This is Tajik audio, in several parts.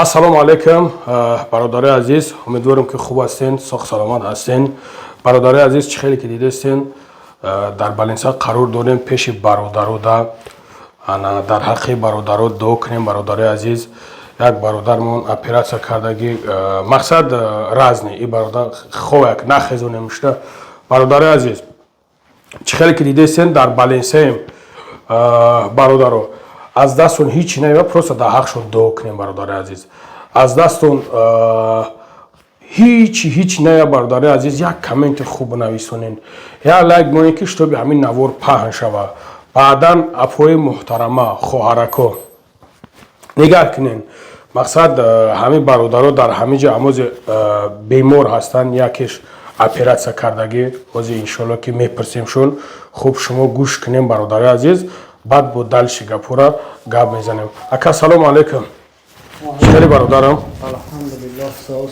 ассалому алейкум, бародари азиз, умедворам ки хуб ҳастен, сог саломат ҳастен. Бародари азиз, чӣ хеле ки дидестен, дар Балинса қарор дорем пеши бародарода, дар ҳаққи бародаро дуо кунем. Бародари азиз, як бародармон операция кардаги, мақсад разни, и бародар хояк нахезонем шуда. Бародари азиз, чӣ хеле ки дидестен, дар Балинсаем бародаро аз дастон ҳичи наева, просто дар ҳаққшон дуо кунем. Бародари азиз, аз дастон ҳич наева. Бародари азиз, як комменти хуб нависонен, як лайк монем ки шутоби ҳамин навор паҳн шава. Баъдан афои муҳтарама хоҳарако нигоҳ кунен. Мақсад ҳамин бародаро дар ҳамин ҷо амози бемор ҳастанд, якеш операция кардаги, ози иншоалло ки мепурсемшон. Хуб шумо гӯш кунем. Бародари азиз, баъд бо далши гапура гап мезанем. Ака, салому алейкум. Чӣ хеле бародарам? Алҳамдулиллаҳ, соз.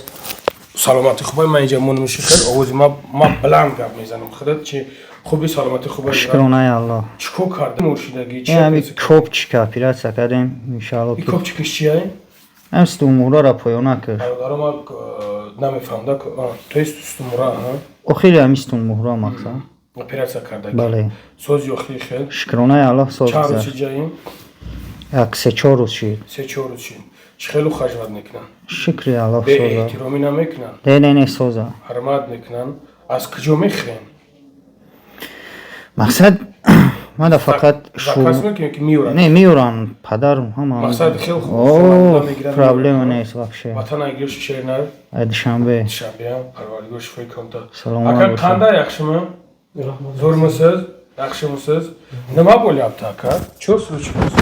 Саломати хубай, ман инҷа монамиши хел овози ма бланд гап мезанам. Худат чи хуби саломати хубай? Шукронаи Аллоҳ. Чӣ кор кардем муршидаги? Ҳами копчика операция кардем, иншоаллоҳ. Копчикаш чияй? Ҳам стумурара поёна кард. Бародарам ма намефаҳмда, то есть стумура, охири ҳами стумура мақсад. Операция кардаги. Бале. Сози охири хел? Шукронаи Аллоҳ, соз. Чанд рӯз ҷаем? Як 3-4 рӯз шид. 3-4 рӯз шид. Чӣ хелу хажват мекунанд? Шукри Аллоҳ, Бе соза. эҳтиромӣ намекунанд? Не, соза. Ҳурмат мекунанд? Аз куҷо мехӯянд? Мақсад мада фақат заказ мекунем ки меёранд? Не, меёранд, падар ҳама. Мақсад хел О, проблема нест вообще. ватан айгир шушернар? Душанбе. Душанбе, парвардигор шифои камтар. Саломат Ака, бошед. қандай яхшими? Зӯрмисиз? Яхшимисиз? Нима bo'lyapti aka? Чё случилось?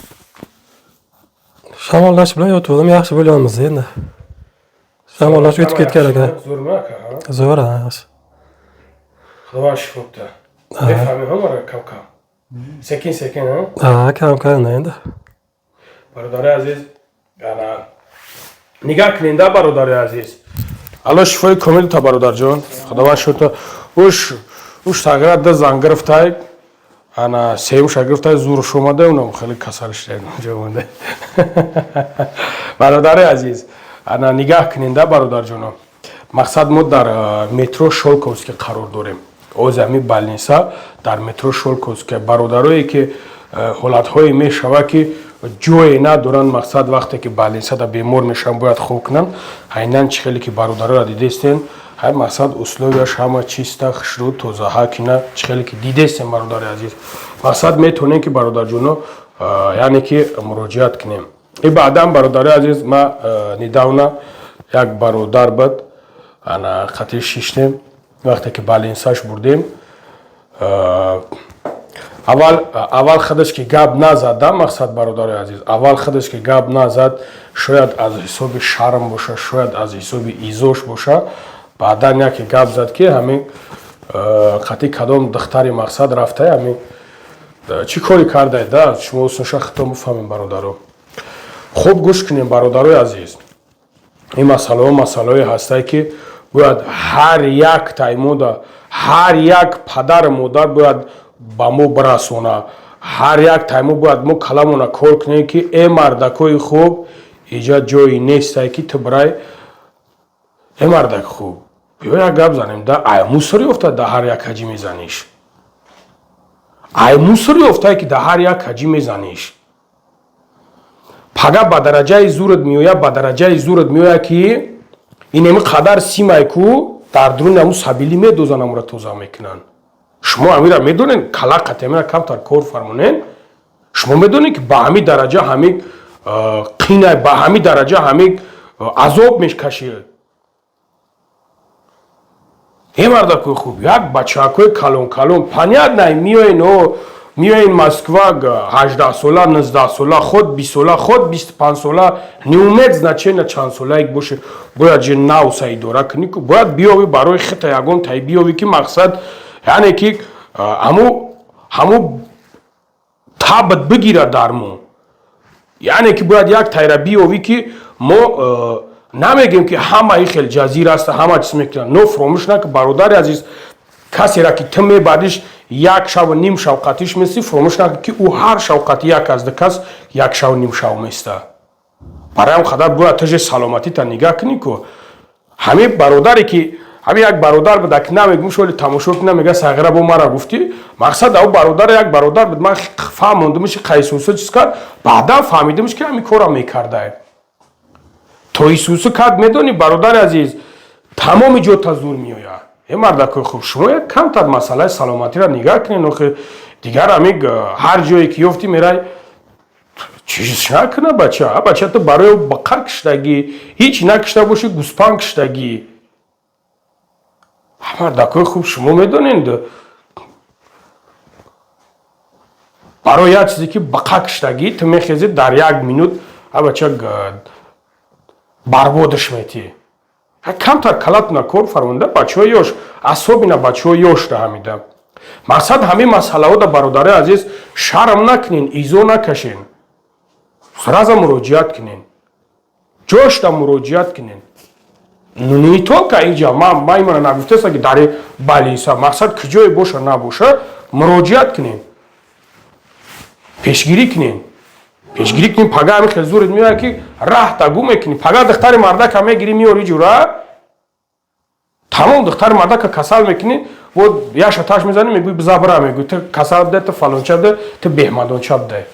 Shamollash bilan yotgandim, yaxshi bo'lyapmiz endi. Shamollash o'tib ketgan ekan. Zo'rmi aka? Zo'r, yaxshi. Xudo shifo bersin. Befahmim ham kam. Sekin, ha? Kam endi. Barodari aziz, ana nigoh qiling-da barodari aziz. Alloh shifoyi komil ta barodarjon. Xudo shukr. уш шагирда зан гирифтай, ана сеюм шагирифтай зурш омада, унам хеле касалиш ҷавонда. Бародари азиз, ана нигоҳ кунед да бародарҷоно. Мақсад мо дар метро Шолковский қарор дорем. Озами Балинса дар метро Шолковский бародарое ки ҳолатҳое мешава ки ҷое надоранд. Мақсад вақте ки Балинса да бемор мешаванд бояд хоб кунанд. Ҳайнан чӣ хеле ки бародарро дидестен, ҳай мақсад условияш ҳама чиста, хушрӯ, тозаҳа кина, чӣ хеле ки дидестен бародари азиз. Мақсад метонем ки бародарҷоно яъне ки муроҷиат кунем. И баъдан бародари азиз, ма недавна як бародар буд, ана қатъи шиштем, вақте ки Балинсаш бурдем, аввал худаш ки гап назад, да мақсад бародари азиз, аввал худаш ки гап назад, шояд аз ҳисоби шарм боша, шояд аз ҳисоби изош боша. Баъдан яке гап зад ки ҳамин қатъи кадом духтари мақсад рафта, ҳамин чӣ кори кардаед да, шумо осонша хито мефаҳмем бародаро. Хуб гӯш кунем бародарои азиз. Ин масъалаҳое ҳастае ки бояд ҳар як таймода, ҳар як падару модар бояд ба мо бирасона. Ҳар як таймо бояд мо каламона кор кунем ки мардакои хуб, иҷа ҷои нестае ки ту бирай мардак хуб. Биё як гап занем да, ай мусори офтад да ҳар як ҳаҷӣ мезаниш. Ай мусори офтае ки да ҳар як ҳаҷӣ мезаниш. Пага ба дараҷаи зурат меояд ки инеми қадар симай ку дар дуруни аму сабили медозан, амура тоза мекунанд. Шумо амира медонед калақат амира камтар кор фармонен. Шумо медонед ки ба ҳамин дараҷа ҳамин қинай, ба ҳамин дараҷа ҳамин азоб мекашед. Мардакои хуб, як бачакои калон, понятно, миёин Москва 18 сола, 19 сола, ход 20 сола, ход 25 сола, не умеет значение чанд солаик боше, бояд же навса идора кунӣ, бояд биёвӣ барои хита ягон тай биёвӣ ки мақсад яъне ки ҳаму табат бигира дар мо. Яъне ки бояд як тайра биёвӣ ки мо намегем ки ҳамаи хел ҷазир аста, ҳама чиз мекунанд. Но фромӯш накун бародари азиз, касера ки ту мебадиш як шаву ним шавқатиш мести, фромӯш накун ки ӯ ҳар шавқати як аз ду кас як шаву ним шав места. бароям хадар бура тажи саломатӣ та нигаҳ кунӣ ку ҳамин бародаре ки ҳамин як бародар буд ки намегум шоли тамошо ки намега сағира бо мара гуфтӣ мақсад ав бародар як бародар буд ман фаҳмондамш қайсуса чиз кард баъдан фаҳмидамш ки ҳамин кора мекарда то исуса кард медонӣ бародари азиз тамоми ҷо та зур меояд мардакои хуб шумо як камтар масъалаи саломатиро нигаҳ кунед охир дигар ҳамин ҳар ҷое ки ёфтӣ мерай чиз накуна бача бачата барои бақа киштагӣ ҳеч накишта боши гуспан киштагӣ мардакои хуб шумо медонед барои як чизе ки бақа киштагӣ ту мехезӣ дар як минут бача барбодаш метӣ камтар калатна кор фармонда бачаҳои ёш асобина бачаҳои ёшда ҳамида мақсад ҳамин масъалаҳода бародари азиз шарм накунен изо накашен сразу муроҷиат кунен ҷошда муроҷиат кунен не только инҷа ман имана нагуфтаста ки дари балиса мақсад куҷое боша набоша муроҷиат кунен пешгирӣ кунен пешгирӣ кунем пага ҳамин хел зурет меояд ки раҳ тагу мекунӣ пага духтари мардака мегирӣ меори ҷура тамом духтари мардака касал мекунӣ вот яша таш мезанӣ мегӯй бизабра мегӯй ту касал де ту фалонча де ту беҳмадонча де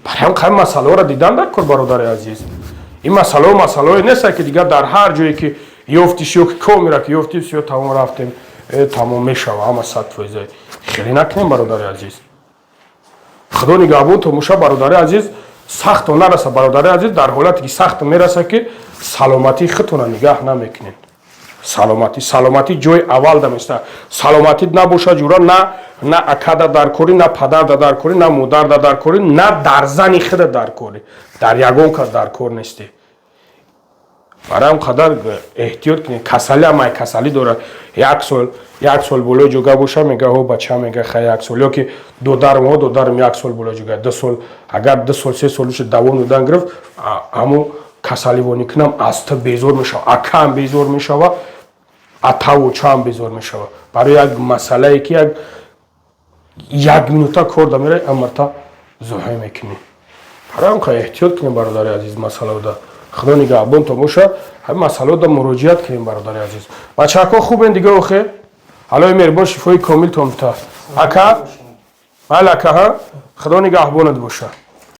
барам қай масъалаҳоро дидан дар кор бародари азиз ин масъалаҳое неста ки дигар дар ҳар ҷое ки ёфтиш ё ки комера ки ёфтиш ё тамом рафтем тамом мешава ҳама 100%. Хеле накунем бародари азиз худо нигаҳбон tomosha бародари азиз сахто нараса бародари азиз дар ҳолате ки сахто мераса ки саломатии худтонро нигаҳ намекунед саломатӣ ҷои аввалда места саломатӣ набошад ҷура на акада дар корӣ на падарда дар корӣ на модарда дар корӣ на дар зани худа дар корӣ дар ягон кас дар кор нестӣ барам қадар эҳтиёт кунед касалӣ амай касалӣ дорад як сол болои ҷога боша мега ҳо бача мега хай як сол ё ки додарам як сол болои ҷога 2 сол агар 2 сол 3 сол уша давом додан гирифт ҳамо касаливонӣ кунам аз ту безор мешава акаам безор мешава атаву чаам безор мешава барои як масъалае ки як минута кор дамера амарта зоҳӣ мекунӣ барам қа эҳтиёт кунем бародари азиз масъалаода худо нигаҳбон tomosha ҳамин масъалаода муроҷиат кунем бародари азиз бачаҳако хубен дига охе алои меҳрибон шифои комилтон бита ака майли ака ҳа худо нигаҳбонат боша